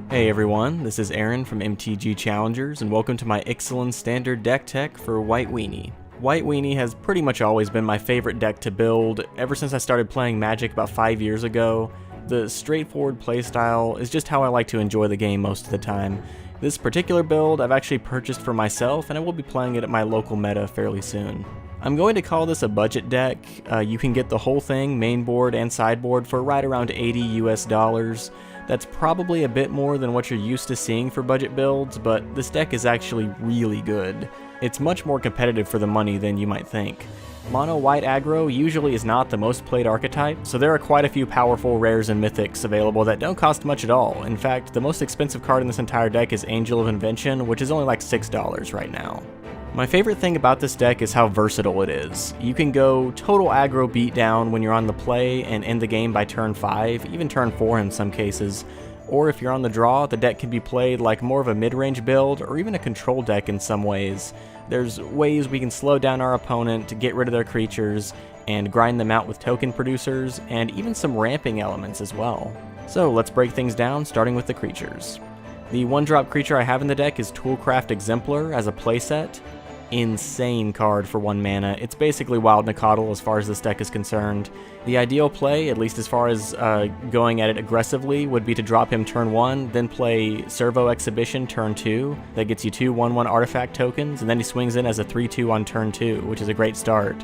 Hey everyone, this is Aaron from MTGChallengers, and welcome to my Ixalan standard deck tech for White Weenie. White Weenie has pretty much always been my favorite deck to build ever since I started playing Magic about 5 years ago. The straightforward playstyle is just how I like to enjoy the game most of the time. This particular build I've actually purchased for myself, and I will be playing it at my local meta fairly soon. I'm going to call this a budget deck. You can get the whole thing, main board and sideboard, for right around $80 US. That's probably a bit more than what you're used to seeing for budget builds, but this deck is actually really good. It's much more competitive for the money than you might think. Mono white aggro usually is not the most played archetype, so there are quite a few powerful rares and mythics available that don't cost much at all. In fact, the most expensive card in this entire deck is Angel of Invention, which is only like $6 right now. My favorite thing about this deck is how versatile it is. You can go total aggro beatdown when you're on the play and end the game by turn 5, even turn 4 in some cases. Or if you're on the draw, the deck can be played like more of a mid-range build, or even a control deck in some ways. There's ways we can slow down our opponent to get rid of their creatures, and grind them out with token producers, and even some ramping elements as well. So let's break things down, starting with the creatures. The 1-drop creature I have in the deck is Toolcraft Exemplar as a playset. Insane card for 1 mana. It's basically Wild Nacatl as far as this deck is concerned. The ideal play, at least as far as going at it aggressively, would be to drop him turn 1, then play Servo Exhibition turn 2. That gets you 2 1/1 artifact tokens, and then he swings in as a 3/2 on turn 2, which is a great start.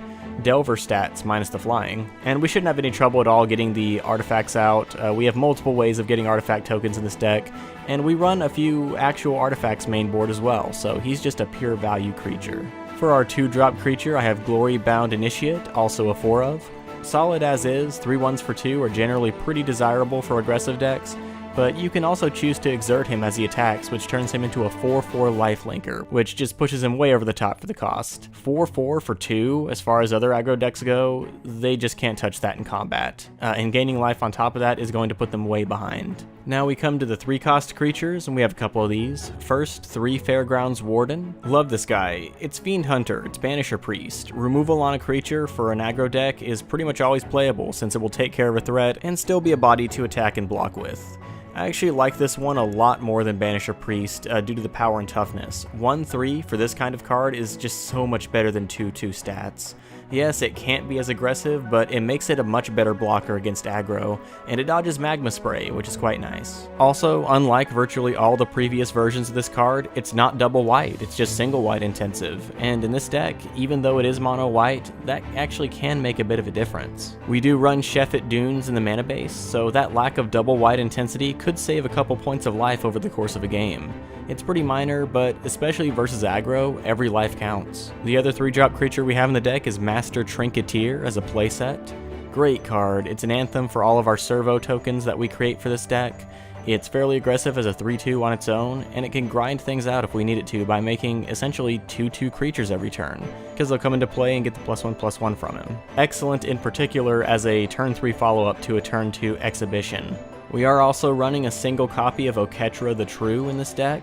Delver stats minus the flying. And we shouldn't have any trouble at all getting the artifacts out. We have multiple ways of getting artifact tokens in this deck, and we run a few actual artifacts main board as well, so he's just a pure value creature. For our 2-drop creature, I have Glory Bound Initiate, also a 4 of. Solid as is, 3/1s for 2 are generally pretty desirable for aggressive decks, but you can also choose to exert him as he attacks, which turns him into a 4/4 lifelinker, which just pushes him way over the top for the cost. 4/4 for 2, as far as other aggro decks go, they just can't touch that in combat. And gaining life on top of that is going to put them way behind. Now we come to the 3-cost creatures, and we have a couple of these. First, 3 Fairgrounds Warden. Love this guy. It's Fiend Hunter, it's Banisher Priest. Removal on a creature for an aggro deck is pretty much always playable, since it will take care of a threat and still be a body to attack and block with. I actually like this one a lot more than Banisher Priest due to the power and toughness. 1/3 for this kind of card is just so much better than 2/2 stats. Yes, it can't be as aggressive, but it makes it a much better blocker against aggro, and it dodges Magma Spray, which is quite nice. Also, unlike virtually all the previous versions of this card, it's not double white, it's just single white intensive, and in this deck, even though it is mono white, that actually can make a bit of a difference. We do run Sheffet Dunes in the mana base, so that lack of double white intensity could save a couple points of life over the course of a game. It's pretty minor, but especially versus aggro, every life counts. The other 3-drop creature we have in the deck is Master Trinketeer as a playset. Great card. It's an anthem for all of our servo tokens that we create for this deck. It's fairly aggressive as a 3/2 on its own, and it can grind things out if we need it to by making essentially 2/2 creatures every turn, because they'll come into play and get the +1/+1 from him. Excellent in particular as a turn 3 follow-up to a turn 2 exhibition. We are also running a single copy of Oketra the True in this deck.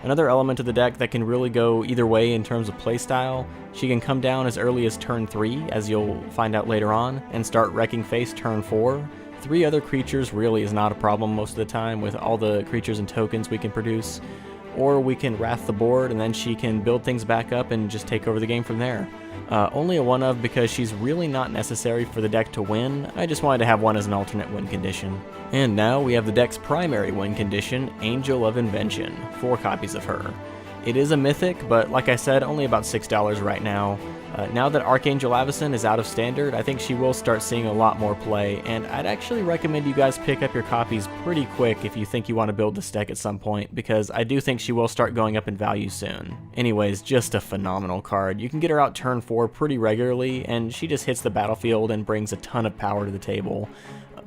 Another element of the deck that can really go either way in terms of playstyle. She can come down as early as turn 3, as you'll find out later on, and start wrecking face turn 4. 3 other creatures really is not a problem most of the time with all the creatures and tokens we can produce. Or we can Wrath the board, and then she can build things back up and just take over the game from there. Only a 1 of because she's really not necessary for the deck to win. I just wanted to have one as an alternate win condition. And now we have the deck's primary win condition, Angel of Invention. 4 copies of her. It is a mythic, but like I said, only about $6 right now. Now that Archangel Avacyn is out of standard, I think she will start seeing a lot more play, and I'd actually recommend you guys pick up your copies pretty quick if you think you want to build this deck at some point, because I do think she will start going up in value soon. Anyways, just a phenomenal card. You can get her out turn 4 pretty regularly, and she just hits the battlefield and brings a ton of power to the table.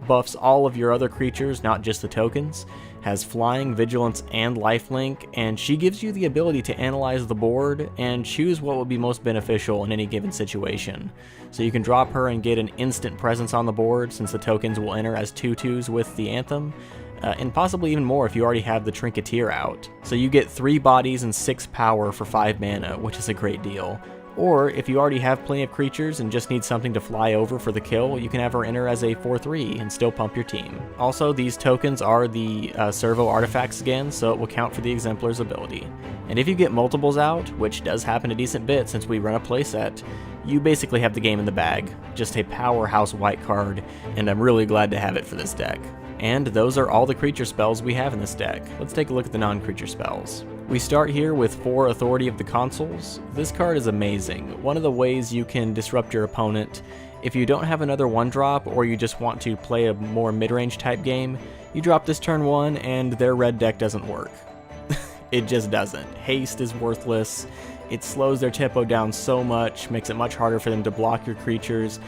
Buffs all of your other creatures, not just the tokens, has flying, vigilance, and lifelink, and she gives you the ability to analyze the board and choose what would be most beneficial in any given situation. So you can drop her and get an instant presence on the board, since the tokens will enter as 2/2s with the anthem, and possibly even more if you already have the Trinketeer out. So you get 3 bodies and 6 power for 5 mana, which is a great deal. Or if you already have plenty of creatures and just need something to fly over for the kill, you can have her enter as a 4/3 and still pump your team. Also, these tokens are the servo artifacts again, so it will count for the Exemplar's ability. And if you get multiples out, which does happen a decent bit since we run a playset, you basically have the game in the bag. Just a powerhouse white card, and I'm really glad to have it for this deck. And those are all the creature spells we have in this deck. Let's take a look at the non-creature spells. We start here with 4 Authority of the Consuls. This card is amazing. One of the ways you can disrupt your opponent. If you don't have another 1-drop or you just want to play a more mid-range type game, you drop this turn 1 and their red deck doesn't work. It just doesn't. Haste is worthless. It slows their tempo down so much, makes it much harder for them to block your creatures.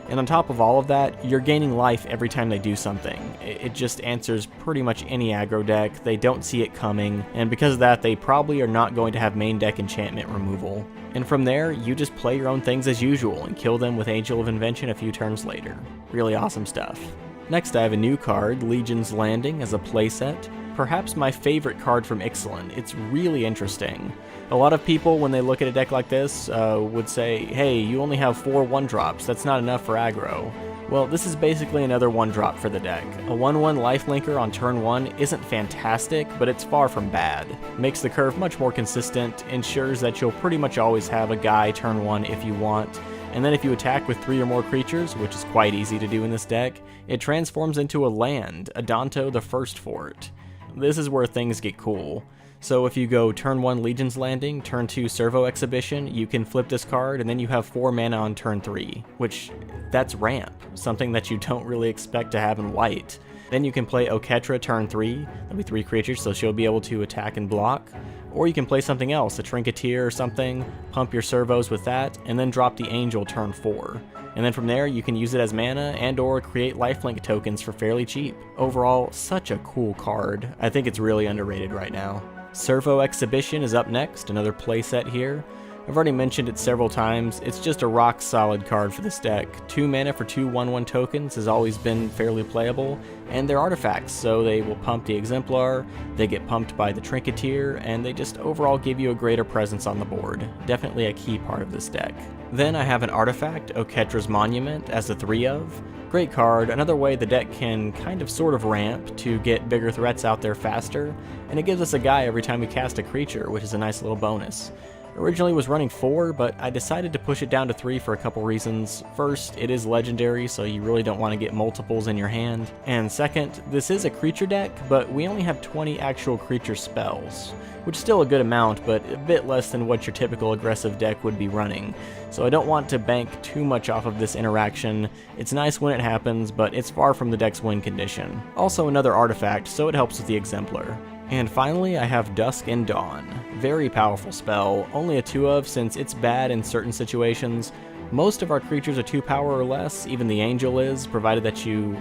And on top of all of that, you're gaining life every time they do something. It just answers pretty much any aggro deck. They don't see it coming, and because of that, they probably are not going to have main deck enchantment removal. And from there, you just play your own things as usual and kill them with Angel of Invention a few turns later. Really awesome stuff. Next, I have a new card, Legion's Landing, as a playset. Perhaps my favorite card from Ixalan. It's really interesting. A lot of people, when they look at a deck like this, would say, hey, you only have 4 1-drops, that's not enough for aggro. Well, this is basically another 1-drop for the deck. A 1/1 lifelinker on turn 1 isn't fantastic, but it's far from bad. Makes the curve much more consistent, ensures that you'll pretty much always have a guy turn 1 if you want, and then if you attack with 3 or more creatures, which is quite easy to do in this deck, it transforms into a land, Adanto the First Fort. This is where things get cool. So if you go turn 1 Legion's Landing, turn 2 Servo Exhibition, you can flip this card and then you have 4 mana on turn 3, which that's ramp, something that you don't really expect to have in white. Then you can play Oketra turn 3, that'll be 3 creatures, so she'll be able to attack and block. Or you can play something else, a Trinketeer or something, pump your servos with that, and then drop the Angel turn 4. And then from there, you can use it as mana and or create lifelink tokens for fairly cheap. Overall, such a cool card. I think it's really underrated right now. Servo Exhibition is up next, another playset here. I've already mentioned it several times, it's just a rock solid card for this deck. 2 mana for 2 1/1 tokens has always been fairly playable, and they're artifacts, so they will pump the Exemplar, they get pumped by the Trinketeer, and they just overall give you a greater presence on the board. Definitely a key part of this deck. Then I have an artifact, Oketra's Monument, as a 3 of. Great card, another way the deck can kind of sort of ramp to get bigger threats out there faster, and it gives us a guy every time we cast a creature, which is a nice little bonus. Originally was running 4, but I decided to push it down to 3 for a couple reasons. First, it is legendary, so you really don't want to get multiples in your hand. And second, this is a creature deck, but we only have 20 actual creature spells, which is still a good amount, but a bit less than what your typical aggressive deck would be running. So I don't want to bank too much off of this interaction. It's nice when it happens, but it's far from the deck's win condition. Also another artifact, so it helps with the Exemplar. And finally, I have Dusk and Dawn. Very powerful spell, only a 2 of since it's bad in certain situations. Most of our creatures are 2 power or less, even the Angel is, provided that you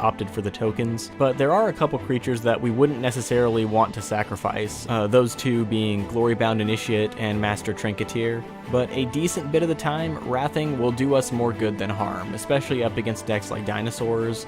opted for the tokens. But there are a couple creatures that we wouldn't necessarily want to sacrifice, those 2 being Glorybound Initiate and Master Trinketeer. But a decent bit of the time, Wrathing will do us more good than harm, especially up against decks like Dinosaurs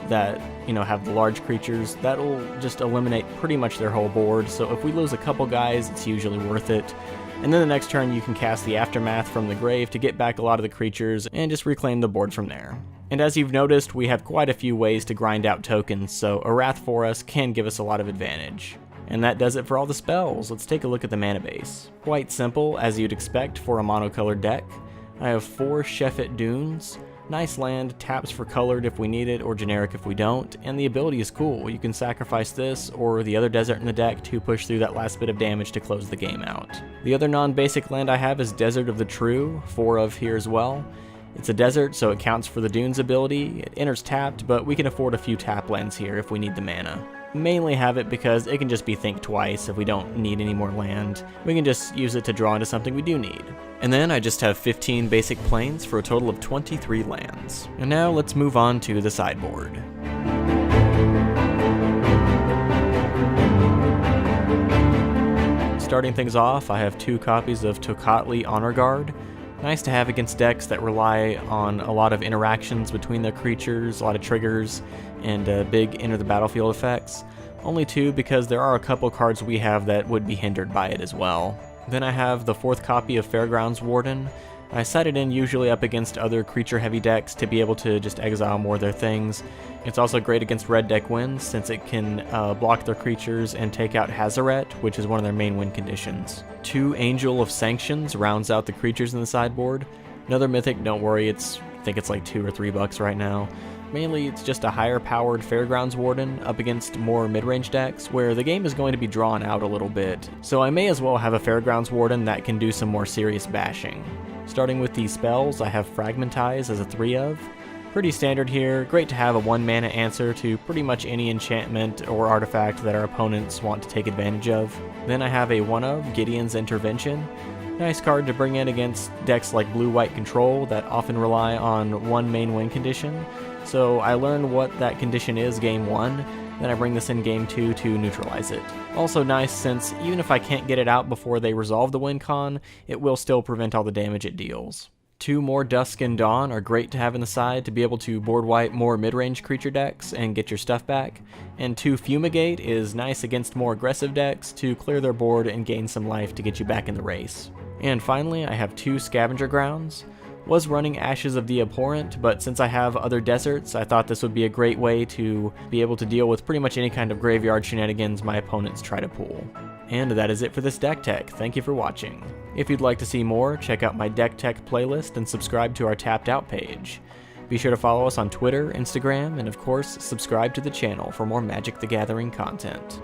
that, have the large creatures. That'll just eliminate pretty much their whole board, so if we lose a couple guys, it's usually worth it. And then the next turn you can cast the Aftermath from the grave to get back a lot of the creatures and just reclaim the board from there. And as you've noticed, we have quite a few ways to grind out tokens, so a Wrath for us can give us a lot of advantage. And that does it for all the spells. Let's take a look at the mana base. Quite simple, as you'd expect for a monocolored deck. I have 4 Shefet Dunes. Nice land, taps for colored if we need it, or generic if we don't, and the ability is cool. You can sacrifice this or the other desert in the deck to push through that last bit of damage to close the game out. The other non-basic land I have is Desert of the True, 4 of here as well. It's a desert, so it counts for the Dunes ability. It enters tapped, but we can afford a few tap lands here if we need the mana. Mainly have it because it can just be think twice if we don't need any more land. We can just use it to draw into something we do need. And then I just have 15 basic planes for a total of 23 lands. And now let's move on to the sideboard. Starting things off, I have 2 copies of Tocatli Honor Guard. Nice to have against decks that rely on a lot of interactions between their creatures, a lot of triggers, and big enter the battlefield effects. Only 2 because there are a couple cards we have that would be hindered by it as well. Then I have the 4th copy of Fairgrounds Warden. I set it in usually up against other creature-heavy decks to be able to just exile more of their things. It's also great against red deck wins, since it can block their creatures and take out Hazaret, which is one of their main win conditions. 2 Angel of Sanctions rounds out the creatures in the sideboard. Another mythic, don't worry, I think it's like $2 or $3 right now. Mainly, it's just a higher-powered Fairgrounds Warden up against more mid-range decks, where the game is going to be drawn out a little bit. So I may as well have a Fairgrounds Warden that can do some more serious bashing. Starting with these spells, I have Fragmentize as a 3 of. Pretty standard here, great to have a 1-mana answer to pretty much any enchantment or artifact that our opponents want to take advantage of. Then I have a 1 of, Gideon's Intervention. Nice card to bring in against decks like Blue-White Control that often rely on one main win condition. So I learn what that condition is game 1, then I bring this in game 2 to neutralize it. Also nice since even if I can't get it out before they resolve the win con, it will still prevent all the damage it deals. 2 more Dusk and Dawn are great to have in the side to be able to board wipe more mid-range creature decks and get your stuff back. And 2 Fumigate is nice against more aggressive decks to clear their board and gain some life to get you back in the race. And finally, I have 2 Scavenger Grounds. Was running Ashes of the Abhorrent, but since I have other deserts, I thought this would be a great way to be able to deal with pretty much any kind of graveyard shenanigans my opponents try to pull. And that is it for this deck tech. Thank you for watching. If you'd like to see more, check out my deck tech playlist and subscribe to our Tapped Out page. Be sure to follow us on Twitter, Instagram, and of course, subscribe to the channel for more Magic the Gathering content.